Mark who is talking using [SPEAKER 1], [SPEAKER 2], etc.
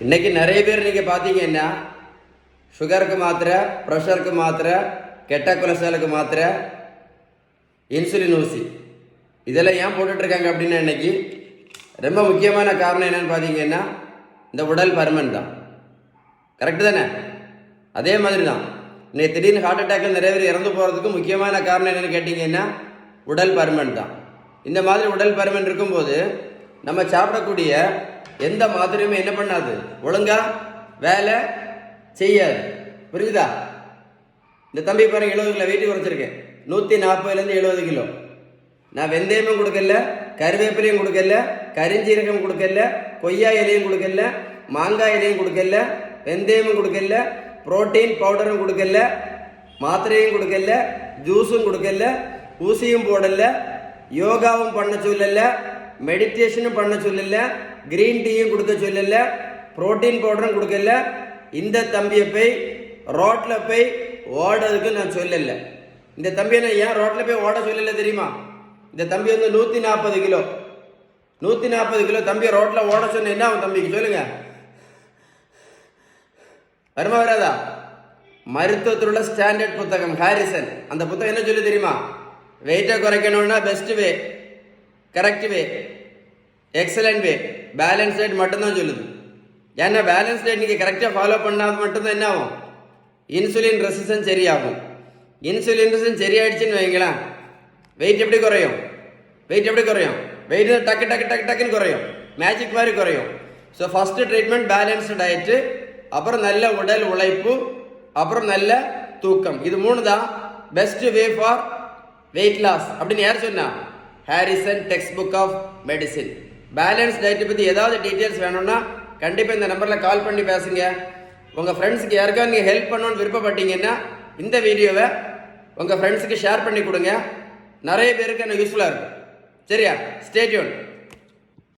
[SPEAKER 1] இன்றைக்கி நிறைய பேர் நீங்கள் பார்த்தீங்கன்னா சுகருக்கு மாத்திரை, ப்ரெஷருக்கு மாத்திரை, கெட்ட கொலஸ்ட்ராலுக்கு மாத்திரை, இன்சுலின் ஊசி இதெல்லாம் ஏன் போட்டுட்ருக்காங்க அப்படின்னா இன்றைக்கி ரொம்ப முக்கியமான காரணம் என்னென்னு பார்த்தீங்கன்னா இந்த உடல் பருமன் தான். கரெக்டு தானே? அதே மாதிரி தான் இன்னைக்கு திடீர்னு ஹார்ட் அட்டாக்கில் நிறைய பேர் இறந்து போகிறதுக்கு முக்கியமான காரணம் என்னென்னு கேட்டிங்கன்னா உடல் பருமன் தான். இந்த மாதிரி உடல் பருமன் இருக்கும்போது நம்ம சாப்பிடக்கூடிய எந்த மாத்திரையுமே என்ன பண்ணாது, ஒழுங்கா வேலை செய்யாது. புரிஞ்சுதா? இந்த தம்பி பாருங்க, 70 கிலோ வெயிட் குறைச்சிருக்கேன். 140லேருந்து 70 கிலோ. நான் வெந்தயமும் கொடுக்கல, கருவேப்பிலையும் கொடுக்கல, கரிஞ்சீரகம் கொடுக்கல, கொய்யா இலையும் கொடுக்கல, மாங்காய் இலையும் கொடுக்கல, வெந்தயமும் கொடுக்கல, புரோட்டீன் பவுடரும் கொடுக்கல, மாத்திரையும் கொடுக்கல, ஜூஸும் கொடுக்கல, ஊசியும் போடல, யோகாவும் பண்ண சொல்லல, மெடிடேஷனும் பண்ண சொல்லல, கிரீன் டீயும் கொடுக்க சொல்லல, புரோட்டீன் பவுடரும் கொடுக்கல. இந்த தம்பியை போய் ரோட்டில் போய் ஓடுறதுக்கு நான் சொல்லல. இந்த தம்பியை நான் ஏன் ரோட்டில் போய் ஓட சொல்லல தெரியுமா? இந்த தம்பி வந்து 140 கிலோ 140 கிலோ தம்பியை ரோட்டில் ஓட சொன்ன என்ன அவன் தம்பிக்கு சொல்லுங்க, வருமா வராதா? மருத்துவத்தில் உள்ள ஸ்டாண்டர்ட் புத்தகம் ஹாரிசன், அந்த புத்தகம் என்ன சொல்லி தெரியுமா? வெயிட்டை குறைக்கணும்னா best way, correct way, excellent way, balance diet மட்டும்தான் சொல்லுது. ஏன்னா பேலன்ஸ் டயட் நீங்கள் கரெக்டாக ஃபாலோ பண்ணால் மட்டும்தான் என்ன ஆகும், இன்சுலின் ரெசிஸ்டன்ஸ் சரியாகும். இன்சுலின் ரெசிஸ்டன்ஸ் சரியாயிடுச்சுன்னு வைங்களேன், வெயிட் எப்படி குறையும்? வெயிட் டக்கு டக்கு டக்கு டக்குன்னு குறையும், மேஜிக் மாதிரி குறையும். So first treatment balanced diet, அப்புறம் நல்ல உடல் உழைப்பு, அப்புறம் நல்ல தூக்கம். இது 3 தான் best way for weight loss அப்படின்னு யார் சொன்னா? Harrison textbook of medicine. Balance டயட்டை பற்றி ஏதாவது டீட்டெயில்ஸ் வேணும்னா கண்டிப்பாக இந்த நம்பரில் கால் பண்ணி பேசுங்க. உங்கள் ஃப்ரெண்ட்ஸுக்கு யாருக்காவது நீங்கள் ஹெல்ப் பண்ணணும்னு விருப்பப்பட்டீங்கன்னா இந்த வீடியோவை உங்கள் ஃப்ரெண்ட்ஸுக்கு ஷேர் பண்ணி கொடுங்க. நிறைய பேருக்கு எனக்கு யூஸ்ஃபுல்லாக இருக்கும். சரியா? Stay tune.